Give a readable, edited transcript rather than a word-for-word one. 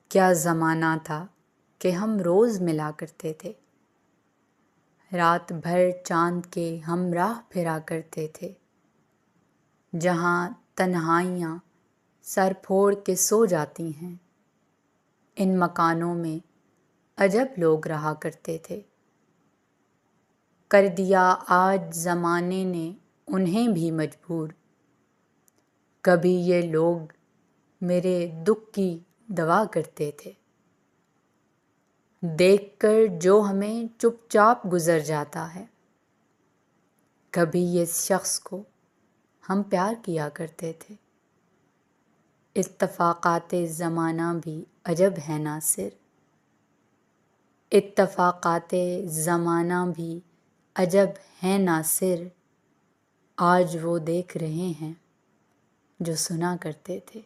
کیا زمانہ تھا کہ ہم روز ملا کرتے تھے، رات بھر چاند کے ہم راہ پھرا کرتے تھے، جہاں تنہائیاں سر پھوڑ کے سو جاتی ہیں، ان مکانوں میں عجب لوگ رہا کرتے تھے۔ کر دیا آج زمانے نے انہیں بھی مجبور، کبھی یہ لوگ میرے دکھ کی دوا کرتے تھے۔ دیکھ کر جو ہمیں چپ چاپ گزر جاتا ہے، کبھی اس شخص کو ہم پیار کیا کرتے تھے۔ اتفاقات زمانہ بھی عجب ہے ناصر، اتفاقات زمانہ بھی عجب ہے ناصر، آج وہ دیکھ رہے ہیں جو سنا کرتے تھے۔